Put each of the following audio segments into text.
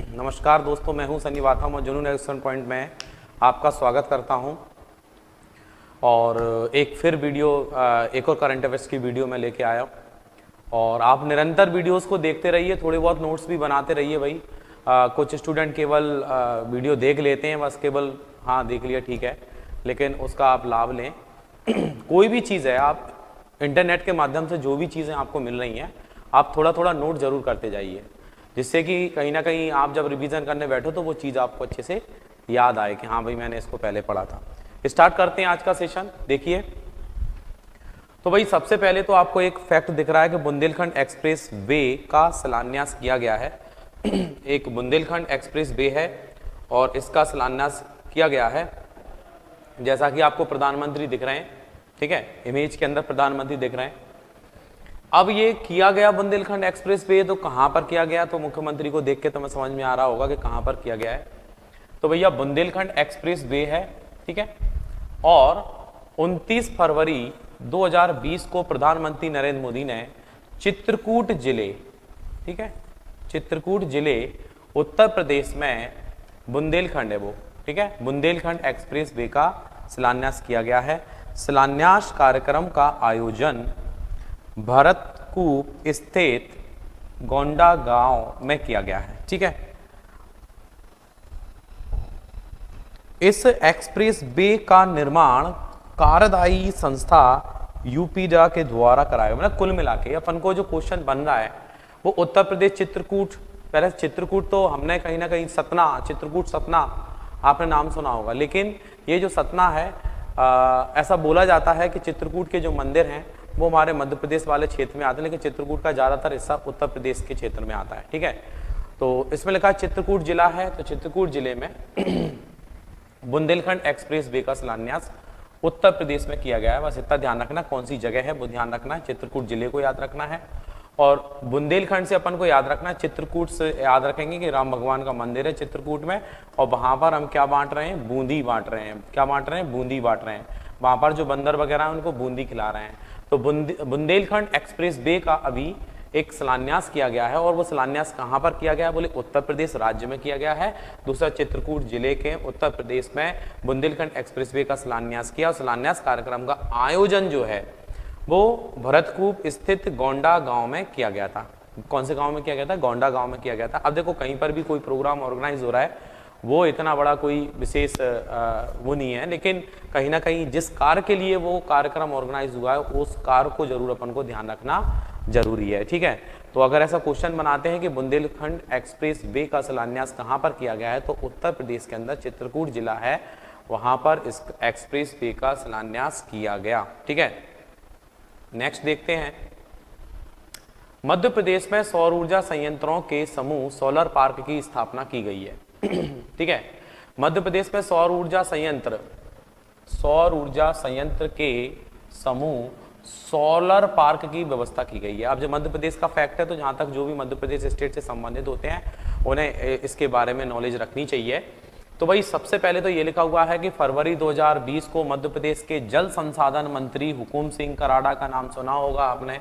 नमस्कार दोस्तों, मैं हूं सनी वाथम और जुनून एक्शन पॉइंट में आपका स्वागत करता हूं। और एक फिर वीडियो, एक और करंट अफेयर्स की वीडियो मैं लेके आया हूं। और आप निरंतर वीडियोस को देखते रहिए, थोड़े बहुत नोट्स भी बनाते रहिए भाई। कुछ स्टूडेंट केवल वीडियो देख लेते हैं, बस केवल हाँ देख लिया ठीक है, लेकिन उसका आप लाभ लें। कोई भी चीज़ है, आप इंटरनेट के माध्यम से जो भी चीज़ें आपको मिल रही हैं, आप थोड़ा थोड़ा नोट जरूर करते जाइए, जिससे कि कहीं ना कहीं आप जब रिवीजन करने बैठो तो वो चीज़ आपको अच्छे से याद आए कि हाँ भाई मैंने इसको पहले पढ़ा था। स्टार्ट करते हैं आज का सेशन। देखिए तो भाई सबसे पहले तो आपको एक फैक्ट दिख रहा है कि बुंदेलखंड एक्सप्रेस वे का शिलान्यास किया गया है। एक बुंदेलखंड एक्सप्रेस वे है और इसका शिलान्यास किया गया है। जैसा कि आपको प्रधानमंत्री दिख रहे हैं, ठीक है, इमेज के अंदर प्रधानमंत्री दिख रहे हैं। अब ये किया गया बुंदेलखंड एक्सप्रेस वे तो कहां पर किया गया, तो मुख्यमंत्री को देख के तो मैं समझ में आ रहा होगा कि कहां पर किया गया है। तो भैया बुंदेलखंड एक्सप्रेस वे है, ठीक है। और 29 फरवरी 2020 को प्रधानमंत्री नरेंद्र मोदी ने चित्रकूट जिले, ठीक है, चित्रकूट जिले उत्तर प्रदेश में बुंदेलखंड है वो, ठीक है, बुंदेलखंड एक्सप्रेस वे का शिलान्यास किया गया है। शिलान्यास कार्यक्रम का आयोजन भरतकूप स्थित गोंडा गांव में किया गया है, ठीक है। इस एक्सप्रेस वे का निर्माण कार्यदायी संस्था यूपीडा के द्वारा कराया, मतलब कुल मिला के अपन को जो क्वेश्चन बन रहा है वो उत्तर प्रदेश चित्रकूट, पहले चित्रकूट तो हमने कहीं ना कहीं सतना, चित्रकूट सतना आपने नाम सुना होगा, लेकिन ये जो सतना है ऐसा बोला जाता है कि चित्रकूट के जो मंदिर हैं वो हमारे मध्य प्रदेश वाले क्षेत्र में आते हैं, लेकिन चित्रकूट का ज़्यादातर हिस्सा उत्तर प्रदेश के क्षेत्र में आता है, ठीक है। तो इसमें लिखा चित्रकूट जिला है, तो चित्रकूट जिले में बुंदेलखंड एक्सप्रेस वे का शिलान्यास उत्तर प्रदेश में किया गया है। बस इतना ध्यान रखना, कौन सी जगह है वो ध्यान रखना है, चित्रकूट जिले को याद रखना है। और बुंदेलखंड से अपन को याद रखना है, चित्रकूट से याद रखेंगे कि राम भगवान का मंदिर है चित्रकूट में, और वहां पर हम क्या बांट रहे हैं, बूंदी बांट रहे हैं। क्या बांट रहे हैं? बूंदी बांट रहे हैं। वहां पर जो बंदर वगैरह है उनको बूंदी खिला रहे हैं। तो बुंदेलखंड एक्सप्रेस वे का अभी एक शिलान्यास किया गया है, और वो शिलान्यास कहां पर किया गया है, बोले उत्तर प्रदेश राज्य में किया गया है। दूसरा, चित्रकूट जिले के उत्तर प्रदेश में बुंदेलखंड एक्सप्रेस वे का शिलान्यास किया। और शिलान्यास कार्यक्रम का आयोजन जो है वो भरतकूप स्थित गोंडा गांव में किया गया था। कौन से गांव में किया गया था? गोंडा गांव में किया गया था। अब देखो कहीं पर भी कोई प्रोग्राम ऑर्गेनाइज हो रहा है वो इतना बड़ा कोई विशेष वो नहीं है, लेकिन कहीं ना कहीं जिस कार्य के लिए वो कार्यक्रम ऑर्गेनाइज हुआ है उस कार्य को जरूर अपन को ध्यान रखना जरूरी है, ठीक है। तो अगर ऐसा क्वेश्चन बनाते हैं कि बुंदेलखंड एक्सप्रेस वे का शिलान्यास कहां पर किया गया है, तो उत्तर प्रदेश के अंदर चित्रकूट जिला है, वहां पर इस एक्सप्रेस वे का शिलान्यास किया गया, ठीक है। नेक्स्ट देखते हैं। मध्य प्रदेश में सौर ऊर्जा संयंत्रों के समूह सोलर पार्क की स्थापना की गई है, ठीक है। मध्य प्रदेश में सौर ऊर्जा संयंत्र के समूह सोलर पार्क की व्यवस्था की गई है। अब जो मध्य प्रदेश का फैक्ट है, तो जहां तक जो भी मध्य प्रदेश स्टेट से संबंधित होते हैं उन्हें इसके बारे में नॉलेज रखनी चाहिए। तो भाई सबसे पहले तो ये लिखा हुआ है कि फरवरी 2020 को मध्य प्रदेश के जल संसाधन मंत्री हुकुम सिंह कराड़ा का नाम सुना होगा आपने,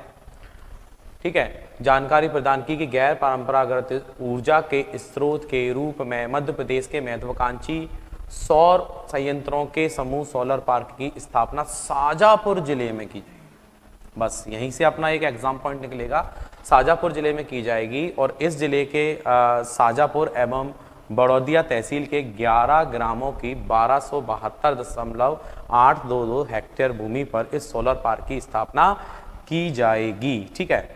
ठीक है, जानकारी प्रदान की कि गैर परंपरागत ऊर्जा के स्रोत के रूप में मध्य प्रदेश के महत्वाकांक्षी सौर संयंत्रों के समूह सोलर पार्क की स्थापना शाजापुर जिले में की जाएगी। बस यहीं से अपना एक एग्जाम पॉइंट निकलेगा, शाजापुर जिले में की जाएगी। और इस जिले के शाजापुर एवं बड़ौदिया तहसील के 11 ग्रामों की 1272.822 हेक्टेयर भूमि पर इस सोलर पार्क की स्थापना की जाएगी, ठीक है।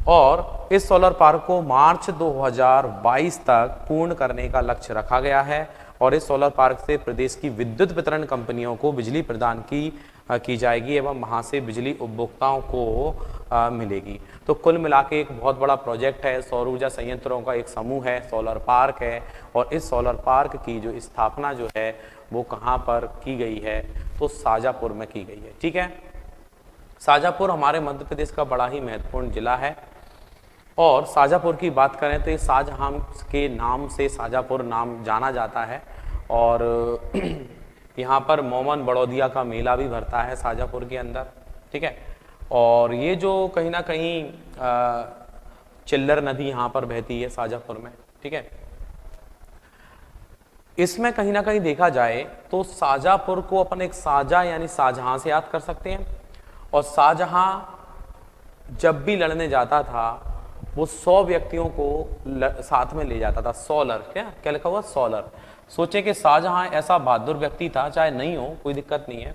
और इस सोलर पार्क को मार्च 2022 तक पूर्ण करने का लक्ष्य रखा गया है। और इस सोलर पार्क से प्रदेश की विद्युत वितरण कंपनियों को बिजली प्रदान की जाएगी एवं वहां से बिजली उपभोक्ताओं को मिलेगी। तो कुल मिला के एक बहुत बड़ा प्रोजेक्ट है, सौर ऊर्जा संयंत्रों का एक समूह है, सोलर पार्क है। और इस सोलर पार्क की जो स्थापना जो है वो कहाँ पर की गई है, तो शाजापुर में की गई है, ठीक है। शाजापुर हमारे मध्य प्रदेश का बड़ा ही महत्वपूर्ण जिला है। और शाजापुर की बात करें तो ये शाहजहां के नाम से शाजापुर नाम जाना जाता है। और यहाँ पर मोमन बड़ौदिया का मेला भी भरता है शाजापुर के अंदर, ठीक है। और ये जो कहीं ना कहीं चिल्लर नदी यहाँ पर बहती है शाजापुर में, ठीक है। इसमें कहीं ना कहीं देखा जाए तो शाहजहांपुर को अपन एक शाहजहां यानी शाहजहां से याद कर सकते हैं। और शाहजहां जब भी लड़ने जाता था वो 100 व्यक्तियों को साथ में ले जाता था। सोलर, क्या क्या लिखा हुआ, सोलर। सोचे कि शाहजहां ऐसा बहादुर व्यक्ति था, चाहे नहीं हो कोई दिक्कत नहीं है,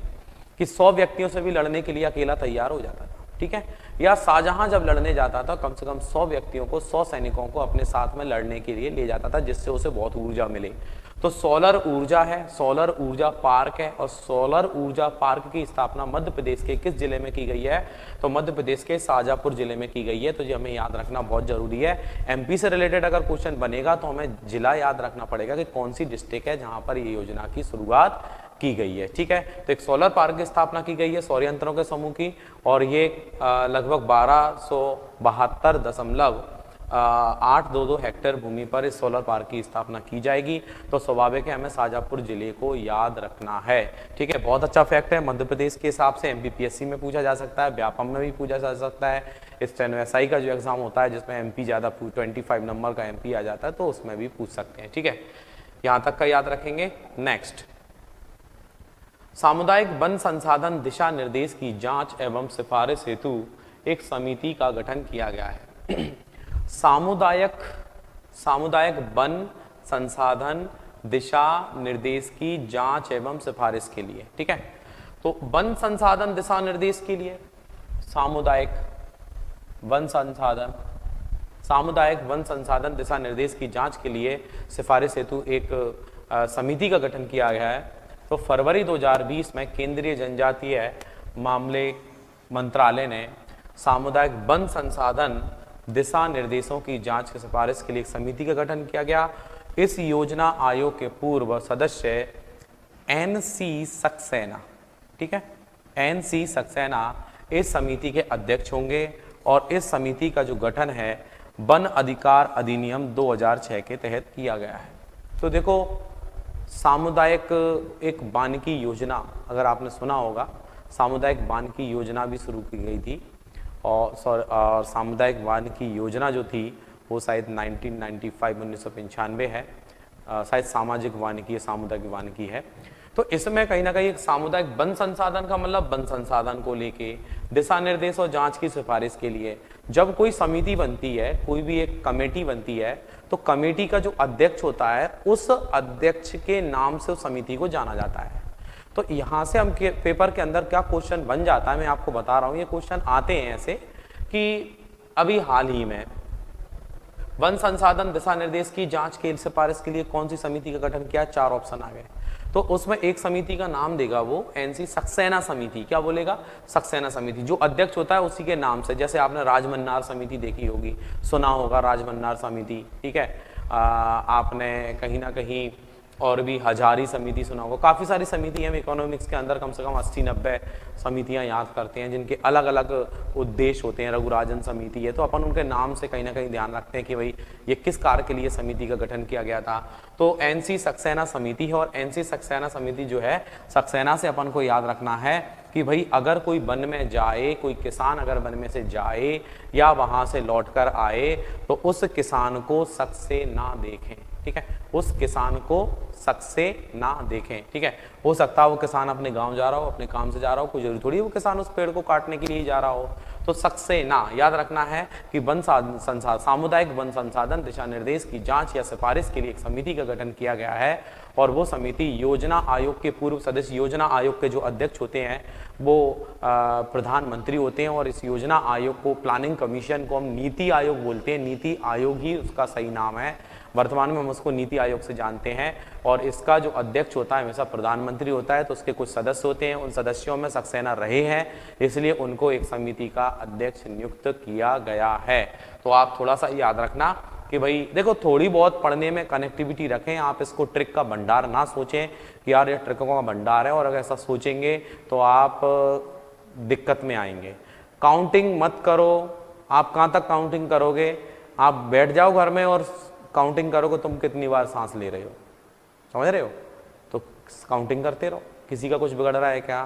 कि 100 व्यक्तियों से भी लड़ने के लिए अकेला तैयार हो जाता था, ठीक है। या शाहजहां जब लड़ने जाता था कम से कम 100 व्यक्तियों को, 100 सैनिकों को अपने साथ में लड़ने के लिए ले जाता था, जिससे उसे बहुत ऊर्जा मिले। तो सोलर ऊर्जा है, सोलर ऊर्जा पार्क है। और सोलर ऊर्जा पार्क की स्थापना मध्य प्रदेश के किस जिले में की गई है? तो मध्य प्रदेश के शाहजहांपुर जिले में की गई है। तो ये हमें याद रखना बहुत जरूरी है। एमपी से रिलेटेड अगर क्वेश्चन बनेगा तो हमें जिला याद रखना पड़ेगा कि कौन सी डिस्ट्रिक्ट है जहां पर ये योजना की शुरुआत की गई है, ठीक है। तो एक सोलर पार्क की स्थापना की गई है सौर यंत्रों के समूह की, और ये लगभग 1272.822 हेक्टेयर भूमि पर इस सोलर पार्क की स्थापना की जाएगी। तो स्वाभाविक है हमें शाहजहांपुर जिले को याद रखना है, ठीक है। बहुत अच्छा फैक्ट है, मध्य प्रदेश के हिसाब से एमपीपीएससी में पूछा जा सकता है, व्यापम में भी पूछा जा सकता है। स्टेनो एसआई का जो एग्जाम होता है जिसमें एमपी ज्यादा 25 नंबर का एमपी आ जाता है, तो उसमें भी पूछ सकते हैं, ठीक है। यहां तक का याद रखेंगे। नेक्स्ट, सामुदायिक वन संसाधन दिशा निर्देश की जांच एवं सिफारिश हेतु एक समिति का गठन किया गया है। सामुदायिक वन संसाधन दिशा निर्देश की जांच एवं सिफारिश के लिए, ठीक है। तो वन संसाधन दिशा निर्देश के लिए सामुदायिक वन संसाधन दिशा निर्देश की जांच के लिए सिफारिश हेतु एक समिति का गठन किया गया है। तो फरवरी 2020 में केंद्रीय जनजातीय मामले मंत्रालय ने सामुदायिक वन संसाधन दिशा निर्देशों की जांच की सिफारिश के लिए एक समिति का गठन किया गया। इस योजना आयोग के पूर्व सदस्य एनसी सक्सेना, ठीक है, एनसी सक्सेना इस समिति के अध्यक्ष होंगे। और इस समिति का जो गठन है वन अधिकार अधिनियम 2006 के तहत किया गया है। तो देखो, सामुदायिक एक वानिकी योजना, अगर आपने सुना होगा, सामुदायिक वानिकी योजना भी शुरू की गई थी। और सामुदायिक वानिकी योजना जो थी वो शायद 1995 है, शायद सामाजिक वानिकी, सामुदायिक वानिकी है। तो इसमें कहीं ना कहीं एक सामुदायिक वन संसाधन का मतलब वन संसाधन को लेके दिशा निर्देश और जांच की सिफारिश के लिए जब कोई समिति बनती है, कोई भी एक कमेटी बनती है, तो कमेटी का जो अध्यक्ष होता है उस अध्यक्ष के नाम से उस समिति को जाना जाता है। तो यहां से हम पेपर के अंदर क्या क्वेश्चन बन जाता है, मैं आपको बता रहा हूं। ये क्वेश्चन आते हैं ऐसे कि अभी हाल ही में वन संसाधन दिशा निर्देश की जांच के सिफारिश के लिए कौन सी समिति का गठन किया? 4 ऑप्शन आ गए। तो उसमें एक समिति का नाम देगा वो एनसी सक्सेना समिति। क्या बोलेगा? सक्सेना समिति। जो अध्यक्ष होता है उसी के नाम से, जैसे आपने राजमन्नार समिति देखी होगी, सुना होगा राजमन्नार समिति, ठीक है। आपने कहीं ना कहीं और भी हजारी समिति सुना होगा। काफ़ी सारी समिति हम इकोनॉमिक्स के अंदर कम से कम 80-90 समितियां याद करते हैं जिनके अलग अलग उद्देश्य होते हैं। रघुराजन समिति है, तो अपन उनके नाम से कहीं ना कहीं ध्यान रखते हैं कि भाई ये किस कार्य के लिए समिति का गठन किया गया था। तो एनसी सक्सेना समिति है, और एनसी सक्सेना समिति जो है, सक्सेना से अपन को याद रखना है कि भाई अगर कोई वन में जाए, कोई किसान अगर वन में से जाए या वहां से लौट कर आए, तो उस किसान को शक से ना देखें, ठीक है। उस किसान को शक से ना देखें, ठीक है। हो सकता है वो किसान अपने गांव जा रहा हो, अपने काम से जा रहा हो, कोई जरूरी थोड़ी वो किसान उस पेड़ को काटने के लिए ही जा रहा हो। तो शक से ना याद रखना है कि सामुदायिक वन संसाधन दिशा निर्देश की जांच या सिफारिश के लिए एक समिति का गठन किया गया है। और वो समिति योजना आयोग के पूर्व सदस्य, योजना आयोग के जो अध्यक्ष होते हैं वो प्रधानमंत्री होते हैं। और इस योजना आयोग को, प्लानिंग कमीशन को हम नीति आयोग बोलते हैं, नीति आयोग ही उसका सही नाम है। वर्तमान में हम उसको नीति आयोग से जानते हैं। और इसका जो अध्यक्ष होता है हमेशा प्रधानमंत्री होता है। तो उसके कुछ सदस्य होते हैं, उन सदस्यों में सक्सेना रहे हैं, इसलिए उनको एक समिति का अध्यक्ष नियुक्त किया गया है। तो आप थोड़ा सा याद रखना कि भाई देखो, थोड़ी बहुत पढ़ने में कनेक्टिविटी रखें। आप इसको ट्रिक का भंडार ना सोचें कि यार ये ट्रिकों का भंडार है, और अगर ऐसा सोचेंगे तो आप दिक्कत में आएंगे। काउंटिंग मत करो। आप कहाँ तक काउंटिंग करोगे? आप बैठ जाओ घर में और काउंटिंग करोगे तुम कितनी बार सांस ले रहे हो, समझ रहे हो? तो काउंटिंग करते रहो। किसी का कुछ बिगड़ रहा है क्या?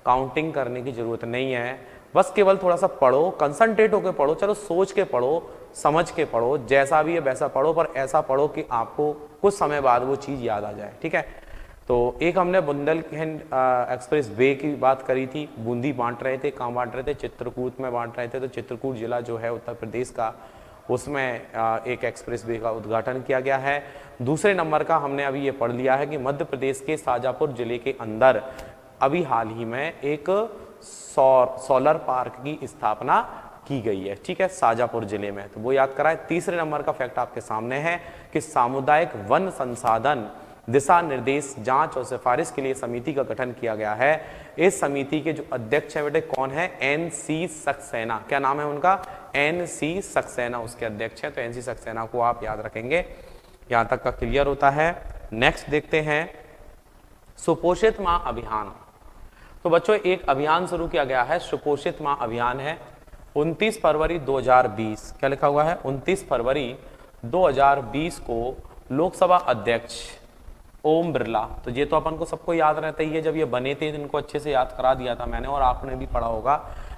काउंटिंग करने की जरूरत नहीं है। बस केवल थोड़ा सा पढ़ो, कंसंट्रेट होकर पढ़ो, चलो सोच के पढ़ो, समझ के पढ़ो, जैसा भी है वैसा पढ़ो, पर ऐसा पढ़ो कि आपको कुछ समय बाद वो चीज़ याद आ जाए। ठीक है, तो एक हमने बुंदेलखंड एक्सप्रेस वे की बात करी थी, बूंदी बांट रहे थे, कहाँ बांट रहे थे, चित्रकूट में बांट रहे थे। तो चित्रकूट जिला जो है उत्तर प्रदेश का, उसमें एक एक्सप्रेस वे का उद्घाटन किया गया है। दूसरे नंबर का हमने अभी ये पढ़ लिया है कि मध्य प्रदेश के शाजापुर जिले के अंदर अभी हाल ही में एक सोलर पार्क की स्थापना की गई है। ठीक है, शाजापुर जिले में, तो वो याद कराए। तीसरे नंबर का फैक्ट आपके सामने है कि सामुदायिक वन संसाधन दिशा निर्देश जांच और सिफारिश के लिए समिति का गठन किया गया है। इस समिति के जो अध्यक्ष है बेटे कौन है? एनसी सक्सेना। क्या नाम है उनका? एनसी सक्सेना उसके अध्यक्ष है। तो एनसी सक्सेना को आप याद रखेंगे। यहां तक का क्लियर होता है। नेक्स्ट देखते हैं सुपोषित मां अभियान। तो बच्चों एक अभियान शुरू किया गया है, सुपोषित मां अभियान है। 29 फरवरी 2020, क्या लिखा हुआ है? 29 फरवरी 2020 को लोकसभा अध्यक्ष ओम बिरला, तो ये तो अपन को सबको याद रहता ही है, जब ये बने थे इनको अच्छे से याद करा दिया था मैंने, और आपने भी पढ़ा होगा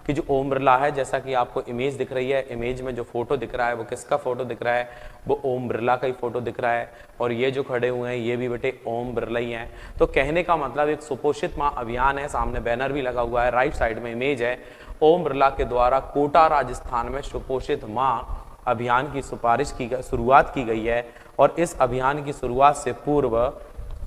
कि जो ओम बिरला है, जैसा कि आपको इमेज दिख रही है, इमेज में जो फोटो दिख रहा है वो किसका फोटो दिख रहा है? वो ओम बिरला का ही फोटो दिख रहा है। और ये जो खड़े हुए हैं ये भी बेटे ओम बिरला ही हैं। तो कहने का मतलब एक सुपोषित मां अभियान है, सामने बैनर भी लगा हुआ है, राइट साइड में इमेज है। ओम बिरला के द्वारा कोटा राजस्थान में सुपोषित मां अभियान की शुरुआत की गई है। और इस अभियान की शुरुआत से पूर्व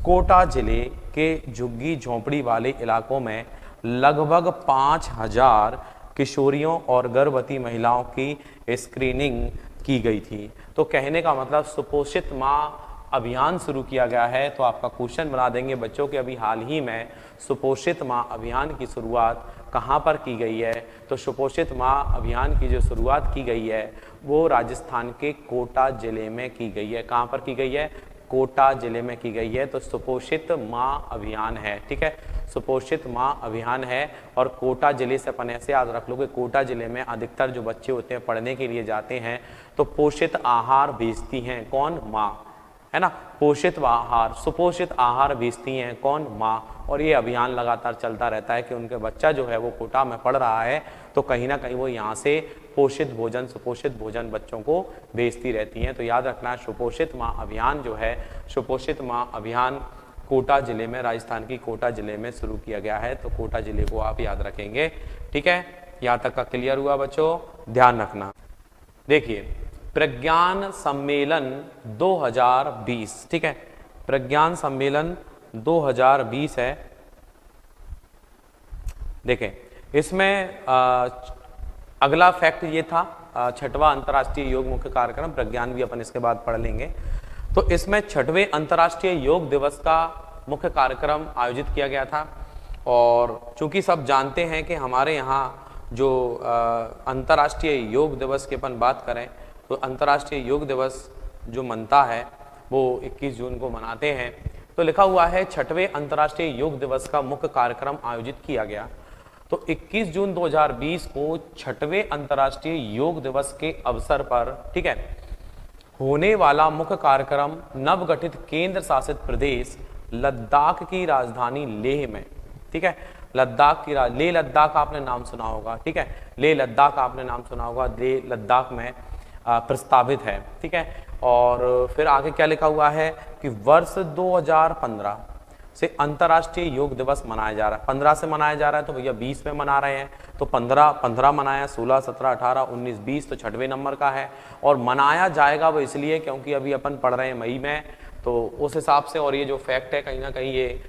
कोटा जिले के झुग्गी झोंपड़ी वाले इलाकों में लगभग 5000 किशोरियों और गर्भवती महिलाओं की स्क्रीनिंग की गई थी। तो कहने का मतलब सुपोषित मां अभियान शुरू किया गया है। तो आपका क्वेश्चन बना देंगे बच्चों के अभी हाल ही में सुपोषित मां अभियान की शुरुआत कहाँ पर की गई है? तो सुपोषित मां अभियान की जो शुरुआत की गई है वो राजस्थान के कोटा जिले में की गई है। कहाँ पर की गई है? कोटा जिले में की गई है। तो सुपोषित मां अभियान है। ठीक है, सुपोषित मां अभियान है। और कोटा जिले से अपन ऐसे याद रख लो कि कोटा जिले में अधिकतर जो बच्चे होते हैं पढ़ने के लिए जाते हैं तो पोषित आहार भेजती हैं कौन? माँ, है ना। पोषित आहार, सुपोषित आहार भेजती हैं कौन? माँ। और ये अभियान लगातार चलता रहता है कि उनके बच्चा जो है वो कोटा में पढ़ रहा है तो कहीं ना कहीं वो यहाँ से पोषित भोजन, सुपोषित भोजन बच्चों को भेजती रहती हैं। तो याद रखना सुपोषित माँ अभियान जो है, सुपोषित माँ अभियान कोटा जिले में, राजस्थान की कोटा जिले में शुरू किया गया है। तो कोटा जिले को आप याद रखेंगे। ठीक है, यहाँ तक का क्लियर हुआ बच्चों? ध्यान रखना। देखिए प्रज्ञान सम्मेलन 2020, ठीक है, प्रज्ञान सम्मेलन 2020 है। देखें इसमें अगला फैक्ट ये था, छठवां अंतर्राष्ट्रीय योग मुख्य कार्यक्रम, प्रज्ञान भी अपन इसके बाद पढ़ लेंगे। तो इसमें छठवें अंतर्राष्ट्रीय योग दिवस का मुख्य कार्यक्रम आयोजित किया गया था। और चूंकि सब जानते हैं कि हमारे यहाँ जो अंतर्राष्ट्रीय योग दिवस की अपन बात करें तो अंतर्राष्ट्रीय योग दिवस जो मनता है वो 21 जून को मनाते हैं। तो लिखा हुआ है छठवें अंतर्राष्ट्रीय योग दिवस का मुख्य कार्यक्रम आयोजित किया गया। तो 21 जून 2020 को छठवें अंतर्राष्ट्रीय योग दिवस के अवसर पर, ठीक है, होने वाला मुख्य कार्यक्रम नवगठित केंद्र शासित प्रदेश लद्दाख की राजधानी लेह में, ठीक है, लद्दाख की लेह लद्दाख आपने नाम सुना होगा, ठीक है, लेह लद्दाख आपने नाम सुना होगा, लेह लद्दाख में प्रस्तावित है। ठीक है, और फिर आगे क्या लिखा हुआ है कि वर्ष 2015 से अंतर्राष्ट्रीय योग दिवस मनाया जा रहा है। 15 से मनाया जा रहा है तो भैया 20 में मना रहे हैं। तो 15 मनाया, 16, 17, 18, 19, 20 तो छठवें नंबर का है। और मनाया जाएगा वो इसलिए क्योंकि अभी अपन पढ़ रहे हैं मई में, तो उस हिसाब से। और ये जो फैक्ट है कहीं ना कहीं ये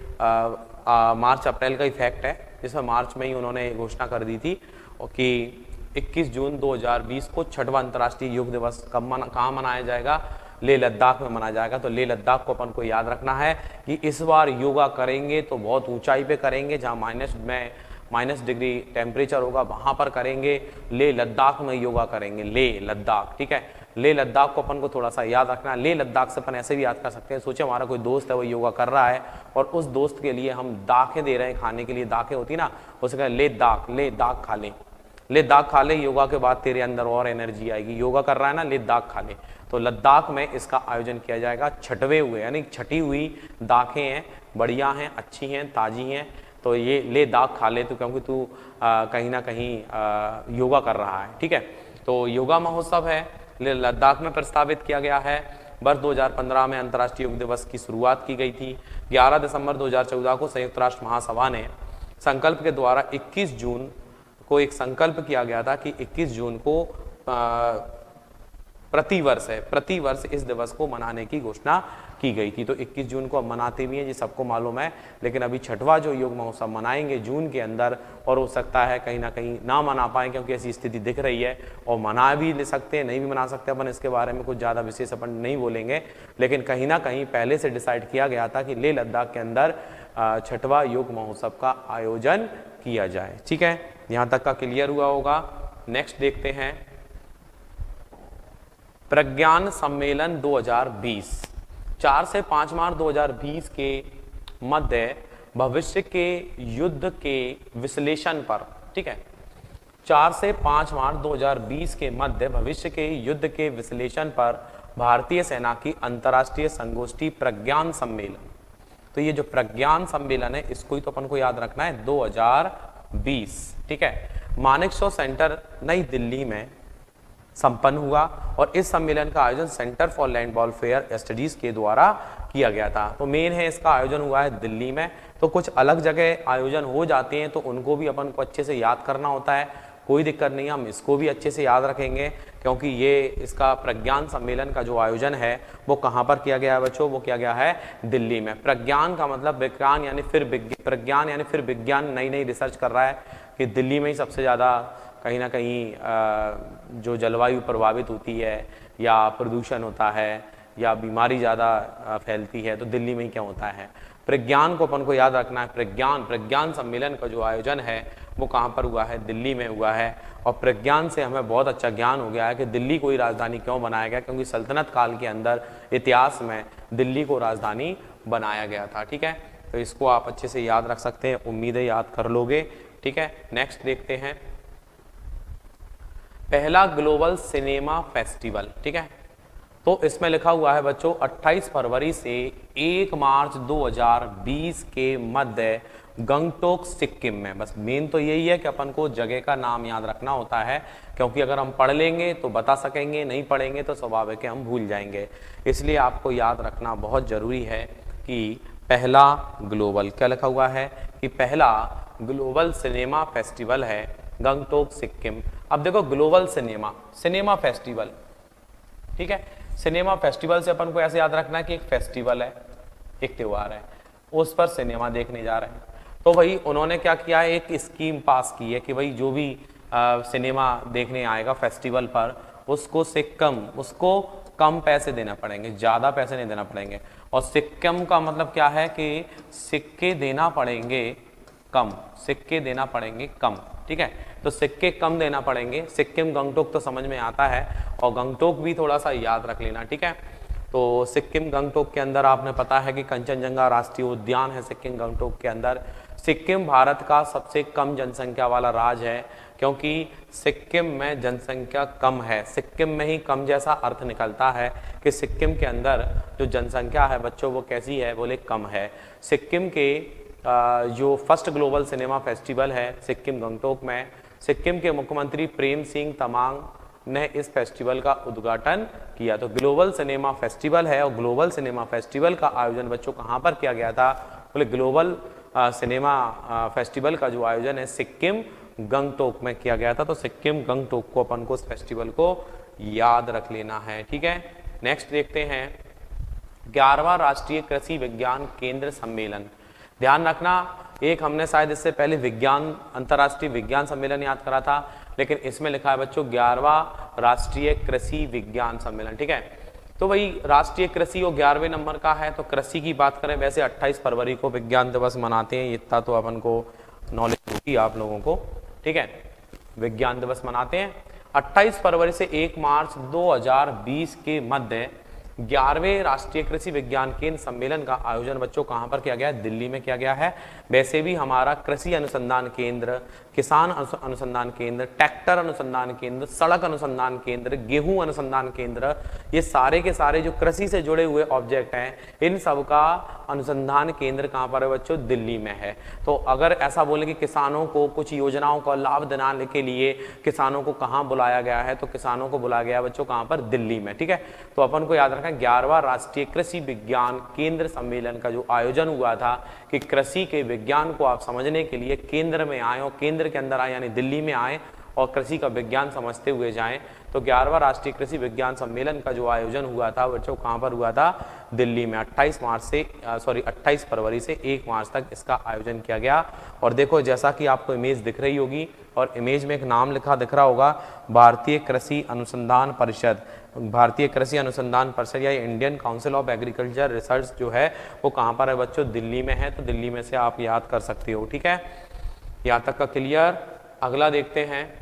मार्च अप्रैल का ही फैक्ट है, जिसमें मार्च में ही उन्होंने घोषणा कर दी थी कि 21 जून 2020 को छठवां अंतर्राष्ट्रीय योग दिवस कहाँ मनाया जाएगा? लेह लद्दाख में मनाया जाएगा। तो लेह लद्दाख को अपन को याद रखना है कि इस बार योगा करेंगे तो बहुत ऊंचाई पे करेंगे, जहाँ माइनस डिग्री टेम्परेचर होगा वहां पर करेंगे। लेह लद्दाख में योगा करेंगे, लेह लद्दाख, ठीक है। लेह लद्दाख को अपन को थोड़ा सा याद रखना है। लेह लद्दाख से अपन ऐसे भी याद कर सकते हैं, सोचे हमारा कोई दोस्त है वो योगा कर रहा है और उस दोस्त के लिए हम दाखें दे रहे हैं खाने के लिए, दाखें होती ना, उसे कहें ले दाख खा ले, ले दाख खा ले, योगा के बाद तेरे अंदर और एनर्जी आएगी। योगा कर रहा है ना, ले दाख खा ले। तो लद्दाख में इसका आयोजन किया जाएगा। छठवे हुए यानी छठी हुई दाखें हैं, बढ़िया हैं, अच्छी हैं, ताजी हैं, तो ये ले दाग खा ले तू, क्योंकि तू कहीं ना कहीं योगा कर रहा है, ठीक है। तो योगा महोत्सव है, लद्दाख में प्रस्तावित किया गया है। वर्ष 2015 में अंतर्राष्ट्रीय योग दिवस की शुरुआत की गई थी। 11 दिसंबर 2014 को संयुक्त राष्ट्र महासभा ने संकल्प के द्वारा 21 जून को एक संकल्प किया गया था कि 21 जून को प्रतिवर्ष इस दिवस को मनाने की घोषणा की गई थी। तो 21 जून को अब मनाते भी हैं, ये सबको मालूम है, लेकिन अभी छठवां जो योग महोत्सव मनाएंगे जून के अंदर, और हो सकता है कहीं ना कहीं ना मना पाए, क्योंकि ऐसी स्थिति दिख रही है। और मना भी ले सकते हैं, नहीं भी मना सकते, अपन इसके बारे में कुछ ज़्यादा विशेष अपन नहीं बोलेंगे, लेकिन कहीं ना कहीं पहले से डिसाइड किया गया था कि लेह लद्दाख के अंदर छठवां योग महोत्सव का आयोजन किया जाए, ठीक है। यहाँ तक का क्लियर हुआ होगा। नेक्स्ट देखते हैं प्रज्ञान सम्मेलन 2020। 4 से 5 मार्च 2020 के मध्य भविष्य के युद्ध के विश्लेषण पर, ठीक है, 4 से 5 मार्च 2020 के मध्य भविष्य के युद्ध के विश्लेषण पर भारतीय सेना की अंतर्राष्ट्रीय संगोष्ठी प्रज्ञान सम्मेलन। तो ये जो प्रज्ञान सम्मेलन है इसको ही तो अपन को याद रखना है, 2020, ठीक है, मानेकशॉ सेंटर नई दिल्ली में संपन्न हुआ। और इस सम्मेलन का आयोजन centre for land warfare studies के द्वारा किया गया था। तो मेन है इसका आयोजन हुआ है दिल्ली में। तो कुछ अलग जगह आयोजन हो जाते हैं तो उनको भी अपन को अच्छे से याद करना होता है, कोई दिक्कत नहीं, हम इसको भी अच्छे से याद रखेंगे, क्योंकि ये इसका प्रज्ञान सम्मेलन का जो आयोजन है वो कहाँ पर किया गया है बच्चों, वो किया गया है दिल्ली में। प्रज्ञान का मतलब विज्ञान यानी फिर प्रज्ञान यानी फिर विज्ञान नई नई रिसर्च कर रहा है कि दिल्ली में ही सबसे ज़्यादा कहीं ना कहीं जो जलवायु प्रभावित होती है या प्रदूषण होता है या बीमारी ज़्यादा फैलती है, तो दिल्ली में ही क्या होता है। प्रज्ञान को अपन को याद रखना है। प्रज्ञान सम्मेलन का जो आयोजन है वो कहाँ पर हुआ है, दिल्ली में हुआ है। और प्रज्ञान से हमें बहुत अच्छा ज्ञान हो गया है कि दिल्ली को ही राजधानी क्यों बनाया गया, क्योंकि सल्तनत काल के अंदर इतिहास में दिल्ली को राजधानी बनाया गया था, ठीक है। तो इसको आप अच्छे से याद रख सकते हैं, उम्मीद है याद कर लोगे, ठीक है। नेक्स्ट देखते हैं पहला ग्लोबल सिनेमा फेस्टिवल, ठीक है। तो इसमें लिखा हुआ है बच्चों 28 फरवरी से 1 मार्च 2020 के मध्य गंगटोक सिक्किम में। बस मेन तो यही है कि अपन को जगह का नाम याद रखना होता है, क्योंकि अगर हम पढ़ लेंगे तो बता सकेंगे, नहीं पढ़ेंगे तो स्वाभाविक है हम भूल जाएंगे। इसलिए आपको याद रखना बहुत जरूरी है कि पहला ग्लोबल क्या लिखा हुआ है कि पहला ग्लोबल सिनेमा फेस्टिवल है गंगटोक सिक्किम। अब देखो ग्लोबल सिनेमा फेस्टिवल, ठीक है। सिनेमा फेस्टिवल से अपन को ऐसे याद रखना है कि एक फेस्टिवल है, एक त्योहार है, उस पर सिनेमा देखने जा रहे हैं। तो भाई उन्होंने क्या किया है, एक स्कीम पास की है कि भाई जो भी सिनेमा देखने आएगा फेस्टिवल पर उसको कम पैसे देना पड़ेंगे, ज़्यादा पैसे नहीं देना पड़ेंगे। और सिक्किम का मतलब क्या है कि सिक्के देना पड़ेंगे कम, ठीक है। तो सिक्के कम देना पड़ेंगे। सिक्किम गंगटोक तो समझ में आता है, और गंगटोक भी थोड़ा सा याद रख लेना, ठीक है। तो सिक्किम गंगटोक के अंदर आपने पता है कि कंचनजंगा राष्ट्रीय उद्यान है सिक्किम गंगटोक के अंदर। सिक्किम भारत का सबसे कम जनसंख्या वाला राज्य है, क्योंकि सिक्किम में जनसंख्या कम है। सिक्किम में ही कम जैसा अर्थ निकलता है कि सिक्किम के अंदर जो जनसंख्या है बच्चों वो कैसी है, बोले कम है। सिक्किम के जो फर्स्ट ग्लोबल सिनेमा फेस्टिवल है सिक्किम गंगटोक में, सिक्किम के मुख्यमंत्री प्रेम सिंह तमांग ने इस फेस्टिवल का उद्घाटन किया। तो ग्लोबल सिनेमा फेस्टिवल है, और ग्लोबल सिनेमा फेस्टिवल का आयोजन बच्चों कहाँ पर किया गया था, बोले ग्लोबल सिनेमा फेस्टिवल का जो आयोजन है सिक्किम गंगटोक में किया गया था। तो सिक्किम गंगटोक को अपन को इस फेस्टिवल को याद रख लेना है, ठीक है। नेक्स्ट देखते हैं 11वां राष्ट्रीय कृषि विज्ञान केंद्र सम्मेलन। ध्यान रखना, एक हमने शायद इससे पहले अंतर्राष्ट्रीय विज्ञान सम्मेलन याद करा था, लेकिन इसमें लिखा है बच्चों 11वां राष्ट्रीय कृषि विज्ञान सम्मेलन, ठीक है। तो वही राष्ट्रीय कृषि और 11वें नंबर का है। तो कृषि की बात करें, वैसे 28 फरवरी को विज्ञान दिवस मनाते हैं, इतना तो अपन को नॉलेज होगी आप लोगों को, ठीक है। विज्ञान दिवस मनाते हैं 28 फरवरी से 1 मार्च 2020 के मध्य 11वें राष्ट्रीय कृषि विज्ञान केंद्र सम्मेलन का आयोजन बच्चों कहां पर किया गया है? दिल्ली में किया गया है। वैसे भी हमारा कृषि अनुसंधान केंद्र, किसान अनुसंधान केंद्र, ट्रैक्टर अनुसंधान केंद्र, सड़क अनुसंधान केंद्र, गेहूं अनुसंधान केंद्र, ये सारे के सारे जो कृषि से जुड़े हुए ऑब्जेक्ट हैं, इन सब का अनुसंधान केंद्र कहां पर है बच्चों? दिल्ली में है। तो अगर ऐसा बोले कि किसानों को कुछ योजनाओं का लाभ दिलाने के लिए किसानों को कहां बुलाया गया है, तो किसानों को बुलाया गया बच्चों कहां पर? दिल्ली में। ठीक है, तो अपन को याद रखना 11वां राष्ट्रीय कृषि विज्ञान केंद्र सम्मेलन का जो आयोजन हुआ था कि कृषि के विज्ञान को आप समझने के लिए केंद्र में आए और केंद्र के अंदर आए यानी दिल्ली में आए और कृषि का विज्ञान समझते हुए जाएं, तो 11वां राष्ट्रीय कृषि विज्ञान सम्मेलन का जो आयोजन हुआ था बच्चों कहां पर हुआ था? दिल्ली में। 28 फरवरी से 1 मार्च तक इसका आयोजन किया गया। और देखो जैसा कि आपको इमेज दिख रही होगी और इमेज में एक नाम लिखा दिख रहा होगा, भारतीय कृषि अनुसंधान परिषद। भारतीय कृषि अनुसंधान परिषद या Indian council of agriculture research जो है वो कहां पर है बच्चों? दिल्ली में है। तो दिल्ली में से आप याद कर सकते हो। ठीक है, यहां तक का क्लियर। अगला देखते हैं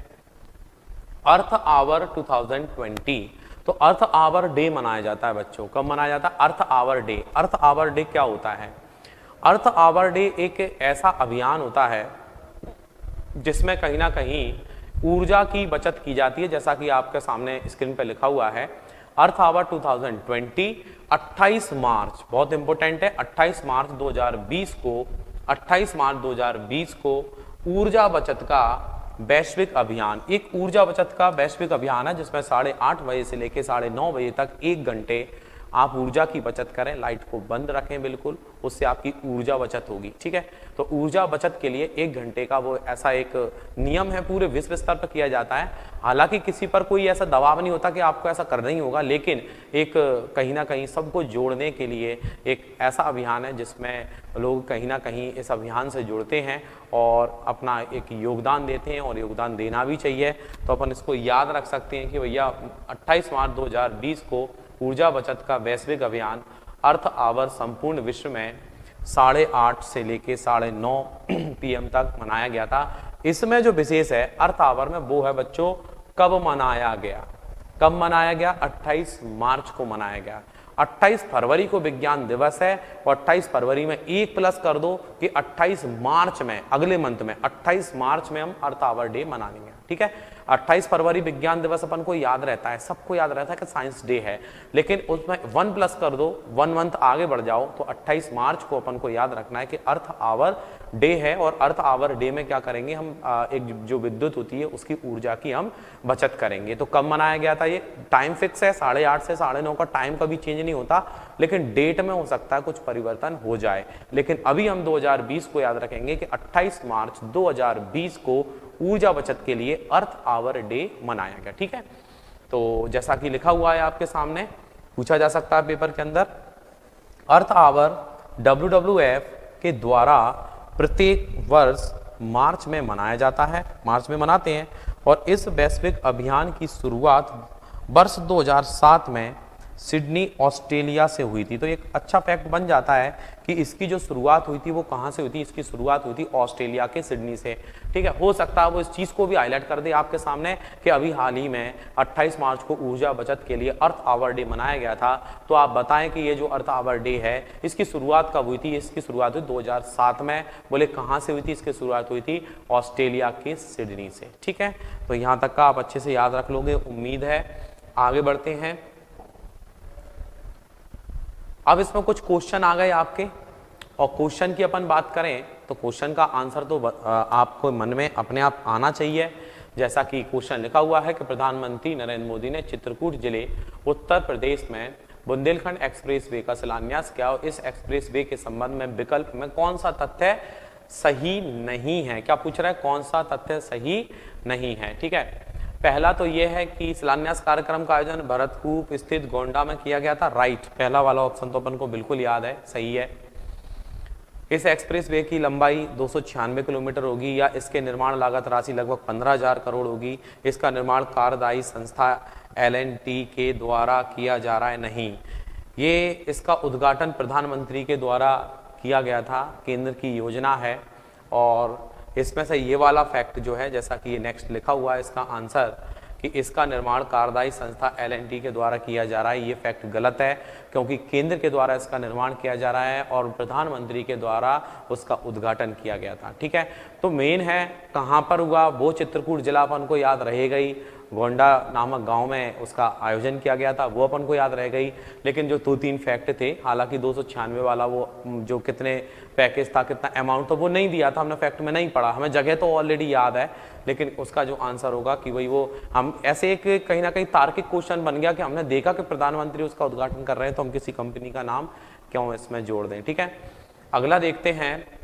अर्थ आवर 2020। तो अर्थ आवर डे मनाया जाता है बच्चों। कब मनाया जाता है? Earth hour day. Earth hour day क्या होता है? अर्थ आवर डे एक ऐसा अभियान होता है जिसमें कहीं ना कहीं ऊर्जा की बचत की जाती है, जैसा कि आपके सामने स्क्रीन पर लिखा हुआ है। अर्थ आवर 2020 28 मार्च, बहुत इंपॉर्टेंट है, 28 मार्च 2020 को ऊर्जा बचत का वैश्विक अभियान, एक ऊर्जा बचत का वैश्विक अभियान है जिसमें 8:30 बजे से लेकर 9:30 बजे तक 1 घंटे आप ऊर्जा की बचत करें, लाइट को बंद रखें बिल्कुल, उससे आपकी ऊर्जा बचत होगी। ठीक है, तो ऊर्जा बचत के लिए 1 घंटे का वो ऐसा एक नियम है, पूरे विश्व स्तर पर किया जाता है। हालांकि किसी पर कोई ऐसा दबाव नहीं होता कि आपको ऐसा करना ही होगा, लेकिन एक कहीं ना कहीं सबको जोड़ने के लिए एक ऐसा अभियान है जिसमें लोग कहीं ना कहीं इस अभियान से जुड़ते हैं और अपना एक योगदान देते हैं, और योगदान देना भी चाहिए। तो अपन इसको याद रख सकते हैं कि भैया 28 मार्च 2020 को ऊर्जा बचत का वैश्विक अभियान अर्थ आवर संपूर्ण विश्व में 8:30 से लेके 9:30 PM तक मनाया गया था। इसमें जो विशेष है अर्थ आवर में वो है बच्चों कब मनाया गया। कब मनाया गया? 28 मार्च को मनाया गया। 28 फरवरी को विज्ञान दिवस है और 28 फरवरी में 1 प्लस कर दो कि 28 मार्च में, अगले मंथ में 28 मार्च में हम अर्थ आवर डे मना लेंगे। ठीक है, 28 फरवरी विज्ञान दिवस अपन को याद रहता है, सबको याद रहता है कि साइंस डे है, लेकिन उसमें 1 प्लस कर दो, 1 मंथ आगे बढ़ जाओ तो 28 मार्च को अपन को याद रखना है कि अर्थ आवर डे है। और अर्थ आवर डे में क्या करेंगे हम? एक जो विद्युत होती है उसकी ऊर्जा की हम बचत करेंगे। तो कब मनाया गया था? ये टाइम फिक्स है, 8:30 से 9:30 का टाइम कभी चेंज नहीं होता, लेकिन डेट में हो सकता है कुछ परिवर्तन हो जाए। लेकिन अभी हम 2020 को याद रखेंगे कि 28 मार्च 2020 को ऊर्जा बचत के लिए अर्थ आवर डे मनाया गया। ठीक है, तो जैसा कि लिखा हुआ है आपके सामने, पूछा जा सकता है पेपर के अंदर, अर्थ आवर WWF के द्वारा प्रत्येक वर्ष मार्च में मनाया जाता है, मार्च में मनाते हैं। और इस वैश्विक अभियान की शुरुआत वर्ष 2007 में सिडनी ऑस्ट्रेलिया से हुई थी। तो एक अच्छा फैक्ट बन जाता है कि इसकी जो शुरुआत हुई थी वो कहाँ से हुई थी? इसकी शुरुआत हुई थी ऑस्ट्रेलिया के सिडनी से। ठीक है, हो सकता है वो इस चीज़ को भी हाईलाइट कर दे आपके सामने कि अभी हाल ही में 28 मार्च को ऊर्जा बचत के लिए अर्थ आवर डे मनाया गया था। तो आप बताएं कि ये जो अर्थ आवर डे है इसकी शुरुआत कब हुई थी? इसकी शुरुआत हुई 2007 में। बोले कहाँ से हुई थी? इसकी शुरुआत हुई थी ऑस्ट्रेलिया के सिडनी से। ठीक है, तो यहाँ तक का आप अच्छे से याद रख लोगे, उम्मीद है। आगे बढ़ते हैं। अब इसमें कुछ क्वेश्चन आ गए आपके, और क्वेश्चन की अपन बात करें तो क्वेश्चन का आंसर तो आपको मन में अपने आप आना चाहिए। जैसा कि क्वेश्चन लिखा हुआ है कि प्रधानमंत्री नरेंद्र मोदी ने चित्रकूट जिले उत्तर प्रदेश में बुंदेलखंड एक्सप्रेसवे का शिलान्यास किया और इस एक्सप्रेसवे के संबंध में विकल्प में कौन सा तथ्य सही नहीं है? क्या पूछ रहा है? कौन सा तथ्य सही नहीं है? ठीक है, पहला तो यह है कि शिलान्यास कार्यक्रम का आयोजन भरतकूप स्थित गोंडा में किया गया था। राइट, पहला वाला ऑप्शन तो अपन को बिल्कुल याद है, सही है। इस एक्सप्रेसवे की लंबाई 296 किलोमीटर होगी या इसके निर्माण लागत राशि लगभग 15,000 करोड़ होगी। इसका निर्माण कार्यदायी संस्था L&T के द्वारा किया जा रहा है। नहीं, ये इसका उद्घाटन प्रधानमंत्री के द्वारा किया गया था, केंद्र की योजना है। और इसमें से ये वाला फैक्ट जो है, जैसा कि ये नेक्स्ट लिखा हुआ है, इसका आंसर कि इसका निर्माण कार्यदायी संस्था L&T के द्वारा किया जा रहा है, ये फैक्ट गलत है, क्योंकि केंद्र के द्वारा इसका निर्माण किया जा रहा है और प्रधानमंत्री के द्वारा उसका उद्घाटन किया गया था। ठीक है, तो मेन है कहाँ पर हुआ, वो चित्रकूट जिला अपन को याद रहेगा ही, गोंडा नामक गांव में उसका आयोजन किया गया था, वो अपन को याद रह गई। लेकिन जो 2-3 फैक्ट थे, हालांकि 296 वाला वो जो कितने पैकेज था, कितना अमाउंट था, वो नहीं दिया था, हमने फैक्ट में नहीं पढ़ा, हमें जगह तो ऑलरेडी याद है, लेकिन उसका जो आंसर होगा कि भाई वो हम ऐसे एक कहीं ना कहीं तार्किक क्वेश्चन बन गया कि हमने देखा कि प्रधानमंत्री उसका उद्घाटन कर रहे हैं, तो हम किसी कंपनी का नाम क्यों इसमें जोड़ दें। ठीक है, अगला देखते हैं।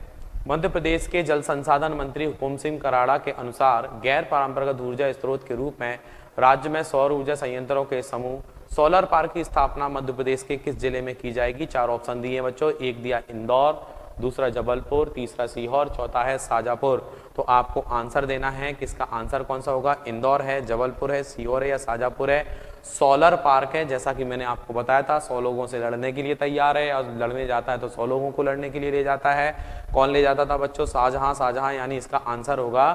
मध्य प्रदेश के जल संसाधन मंत्री हुकुम सिंह कराड़ा के अनुसार गैर परंपरागत ऊर्जा स्रोत के रूप में राज्य में सौर ऊर्जा संयंत्रों के समूह सोलर पार्क की स्थापना मध्य प्रदेश के किस जिले में की जाएगी। 4 ऑप्शन दिए बच्चों, एक दिया इंदौर, दूसरा जबलपुर, तीसरा सीहोर, चौथा है शाजापुर। तो आपको आंसर देना है कि इसका आंसर कौन सा होगा, इंदौर है, जबलपुर है, सीहोर है या शाजापुर है। सोलर पार्क है, जैसा कि मैंने आपको बताया था, 100 लोगों से लड़ने के लिए तैयार है, और लड़ने जाता है तो 100 लोगों को लड़ने के लिए ले जाता है। कौन ले जाता था बच्चों, शाहजहां, यानी इसका आंसर होगा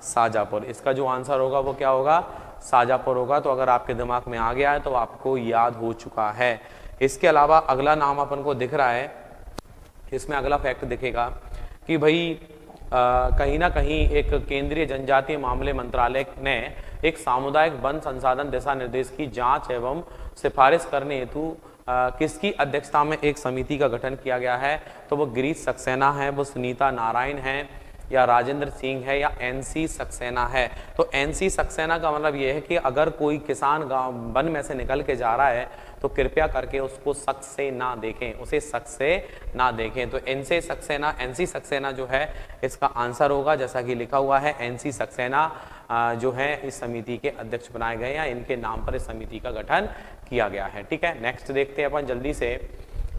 शाजापुर। इसका जो आंसर होगा वो क्या होगा, शाजापुर होगा। तो अगर आपके दिमाग में आ गया है तो आपको याद हो चुका है। इसके अलावा अगला नाम अपन को दिख रहा है, इसमें अगला फैक्ट दिखेगा कि भाई कहीं ना कहीं एक केंद्रीय जनजातीय मामले मंत्रालय ने एक सामुदायिक वन संसाधन दिशा निर्देश की जांच एवं सिफारिश करने हेतु किसकी अध्यक्षता में एक समिति का गठन किया गया है। तो वो गिरीश सक्सेना है, वो सुनीता नारायण है, या राजेंद्र सिंह है, या NC सक्सेना है। तो NC सक्सेना का मतलब ये है कि अगर कोई किसान गांव वन में से निकल के जा रहा है तो कृपया करके उसको शक से ना देखें, उसे शक से ना देखें। तो NC सक्सेना जो है इसका आंसर होगा, जैसा कि लिखा हुआ है NC सक्सेना जो है इस समिति के अध्यक्ष बनाए गए या इनके नाम पर इस समिति का गठन किया गया है। ठीक है, नेक्स्ट देखते हैं अपन जल्दी से।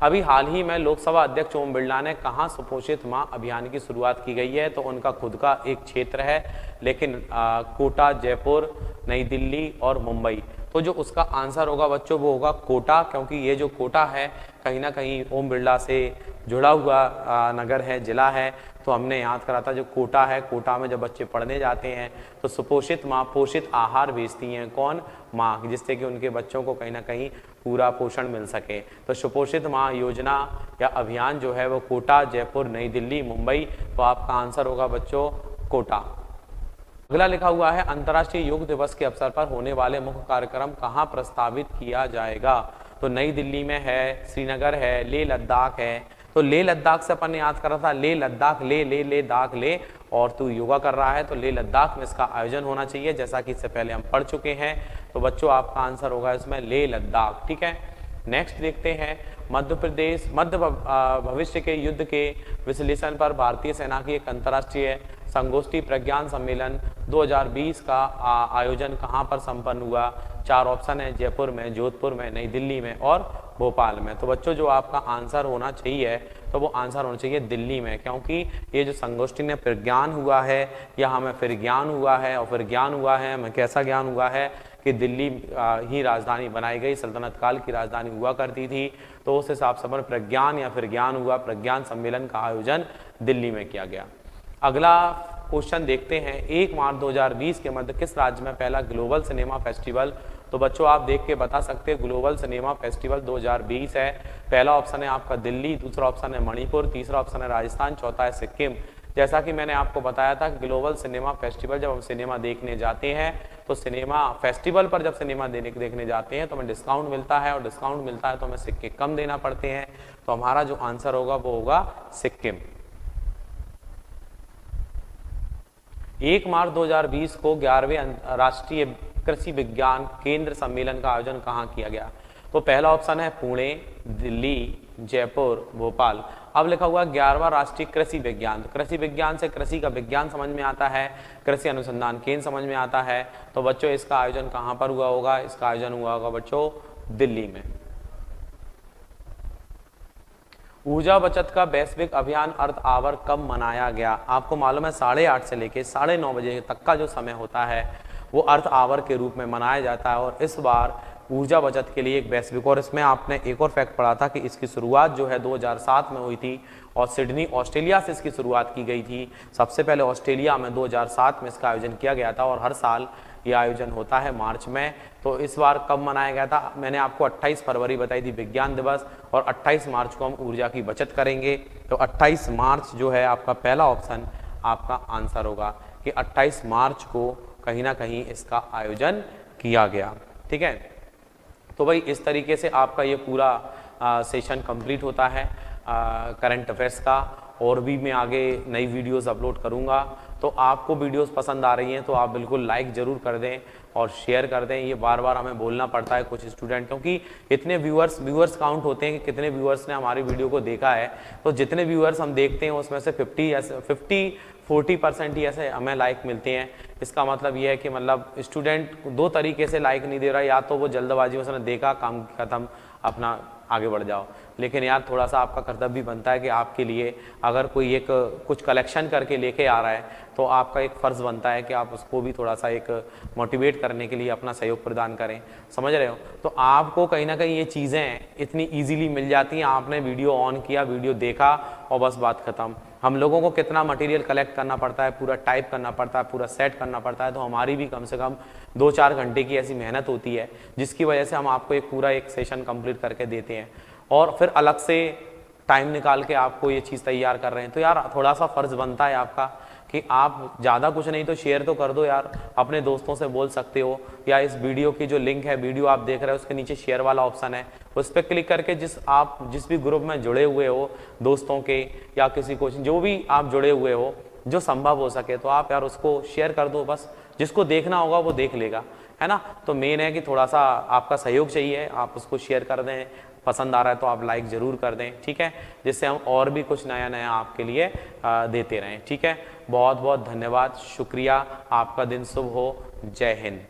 अभी हाल ही में लोकसभा अध्यक्ष ओम बिरला ने कहाँ सुपोषित मां अभियान की शुरुआत की गई है। तो उनका खुद का एक क्षेत्र है, लेकिन कोटा, जयपुर, नई दिल्ली और मुंबई। तो जो उसका आंसर होगा बच्चों वो होगा कोटा, क्योंकि ये जो कोटा है कहीं ना कहीं ओम बिरला से जुड़ा हुआ नगर है, जिला है। तो हमने याद करा था जो कोटा है, कोटा में जब बच्चे पढ़ने जाते हैं तो सुपोषित माँ पोषित आहार भेजती हैं, कौन, माँ, जिससे कि उनके बच्चों को कहीं ना कहीं पूरा पोषण मिल सके। तो सुपोषित माँ योजना या अभियान जो है वो कोटा, जयपुर, नई दिल्ली, मुंबई। तो आपका आंसर होगा बच्चों कोटा। अगला लिखा हुआ है, अंतर्राष्ट्रीय योग दिवस के अवसर पर होने वाले मुख्य कार्यक्रम कहाँ प्रस्तावित किया जाएगा। तो नई दिल्ली में है, श्रीनगर है, लेह लद्दाख है। तो लेह लद्दाख से अपन ने याद करा था, लेह लद्दाख, ले दाख ले, और तू योगा कर रहा है तो लेह लद्दाख में इसका आयोजन होना चाहिए, जैसा कि इससे पहले हम पढ़ चुके हैं। तो बच्चों आपका आंसर होगा इसमें लेह लद्दाख। ठीक है, नेक्स्ट देखते हैं। मध्य भविष्य के युद्ध के विश्लेषण पर भारतीय सेना की एक अंतर्राष्ट्रीय संगोष्ठी प्रज्ञान सम्मेलन 2020 का आयोजन कहां पर संपन्न हुआ। 4 ऑप्शन है, जयपुर में, जोधपुर में, नई दिल्ली में और भोपाल में। तो बच्चों जो आपका आंसर होना चाहिए तो वो आंसर होना चाहिए दिल्ली में, क्योंकि ये जो संगोष्ठी में प्रज्ञान हुआ है या हमें फिर ज्ञान हुआ है, और फिर ज्ञान हुआ है हमें कैसा ज्ञान हुआ है कि दिल्ली ही राजधानी बनाई गई, सल्तनत काल की राजधानी हुआ करती थी। तो उस हिसाब से अपन प्रज्ञान या फिर ज्ञान हुआ, प्रज्ञान सम्मेलन का आयोजन दिल्ली में किया गया। अगला क्वेश्चन देखते हैं, 1 मार्च 2020 के मध्य किस राज्य में पहला ग्लोबल सिनेमा फेस्टिवल। तो बच्चों आप देख के बता सकते हैं, ग्लोबल सिनेमा फेस्टिवल 2020 है। पहला ऑप्शन है आपका दिल्ली, दूसरा ऑप्शन है मणिपुर, तीसरा ऑप्शन है राजस्थान, चौथा है सिक्किम। जैसा कि मैंने आपको बताया था, ग्लोबल सिनेमा फेस्टिवल जब हम सिनेमा देखने जाते हैं तो सिनेमा फेस्टिवल पर जब सिनेमा देखने जाते हैं तो हमें डिस्काउंट मिलता है, और डिस्काउंट मिलता है तो हमें सिक्के कम देना पड़ते हैं। तो हमारा जो आंसर होगा वो होगा सिक्किम। 1 मार्च 2020 को 11वें राष्ट्रीय कृषि विज्ञान केंद्र सम्मेलन का आयोजन कहाँ किया गया। तो पहला ऑप्शन है पुणे, दिल्ली, जयपुर, भोपाल। अब लिखा हुआ 11वां राष्ट्रीय कृषि विज्ञान। तो कृषि विज्ञान से कृषि का विज्ञान समझ में आता है, कृषि अनुसंधान केंद्र समझ में आता है। तो बच्चों इसका आयोजन कहाँ पर हुआ होगा, इसका आयोजन हुआ होगा बच्चों दिल्ली में। ऊर्जा बचत का वैश्विक अभियान अर्थ आवर कब मनाया गया। आपको मालूम है 8:30 से लेकर 9:30 बजे तक का जो समय होता है वो अर्थ आवर के रूप में मनाया जाता है, और इस बार ऊर्जा बचत के लिए एक बेस्ट वीक। और इसमें आपने एक और फैक्ट पढ़ा था कि इसकी शुरुआत जो है 2007 में हुई थी और सिडनी ऑस्ट्रेलिया से इसकी शुरुआत की गई थी। सबसे पहले ऑस्ट्रेलिया में 2007 में इसका आयोजन किया गया था और हर साल ये आयोजन होता है मार्च में। तो इस बार कब मनाया गया था, मैंने आपको 28 फरवरी बताई थी विज्ञान दिवस, और 28 मार्च को हम ऊर्जा की बचत करेंगे। तो 28 मार्च जो है आपका पहला ऑप्शन आपका आंसर होगा कि 28 मार्च को कहीं ना कहीं इसका आयोजन किया गया। ठीक है, तो भाई इस तरीके से आपका ये पूरा सेशन कंप्लीट होता है करंट अफेयर्स का। और भी मैं आगे नई वीडियोस अपलोड करूंगा। तो आपको वीडियोस पसंद आ रही हैं तो आप बिल्कुल लाइक ज़रूर कर दें और शेयर कर दें। ये बार बार हमें बोलना पड़ता है कुछ स्टूडेंट, क्योंकि इतने व्यूअर्स काउंट होते हैं कि कितने व्यूअर्स ने हमारी वीडियो को देखा है। तो जितने व्यूअर्स हम देखते हैं उसमें से 40% ही ऐसे हमें लाइक मिलते हैं। इसका मतलब ये है कि मतलब स्टूडेंट दो तरीके से लाइक नहीं दे रहा, या तो वो जल्दबाजी में उसने देखा काम खत्म अपना आगे बढ़ जाओ। लेकिन यार थोड़ा सा आपका कर्तव्य भी बनता है कि आपके लिए अगर कोई एक कुछ कलेक्शन करके लेके आ रहा है तो आपका एक फ़र्ज़ बनता है कि आप उसको भी थोड़ा सा एक मोटिवेट करने के लिए अपना सहयोग प्रदान करें। समझ रहे हो? तो आपको कहीं ना कहीं ये चीज़ें इतनी ईजीली मिल जाती हैं। आपने वीडियो ऑन किया, वीडियो देखा और बस बात ख़त्म। हम लोगों को कितना मटेरियल कलेक्ट करना पड़ता है, पूरा टाइप करना पड़ता है, पूरा सेट करना पड़ता है। तो हमारी भी कम से कम 2-4 घंटे की ऐसी मेहनत होती है जिसकी वजह से हम आपको एक पूरा एक सेशन कंप्लीट करके देते हैं और फिर अलग से टाइम निकाल के आपको ये चीज़ तैयार कर रहे हैं। तो यार थोड़ा सा फ़र्ज़ बनता है आपका कि आप ज़्यादा कुछ नहीं तो शेयर तो कर दो यार, अपने दोस्तों से बोल सकते हो, या इस वीडियो की जो लिंक है, वीडियो आप देख रहे हो उसके नीचे शेयर वाला ऑप्शन है, उस पर क्लिक करके जिस भी ग्रुप में जुड़े हुए हो, दोस्तों के या किसी कोचिंग जो भी आप जुड़े हुए हो, जो संभव हो सके तो आप यार उसको शेयर कर दो। बस जिसको देखना होगा वो देख लेगा, है ना। तो मेन है कि थोड़ा सा आपका सहयोग चाहिए, आप उसको शेयर कर दें, पसंद आ रहा है तो आप लाइक ज़रूर कर दें, ठीक है, जिससे हम और भी कुछ नया नया आपके लिए देते रहें। ठीक है, बहुत बहुत धन्यवाद, शुक्रिया, आपका दिन शुभ हो, जय हिंद।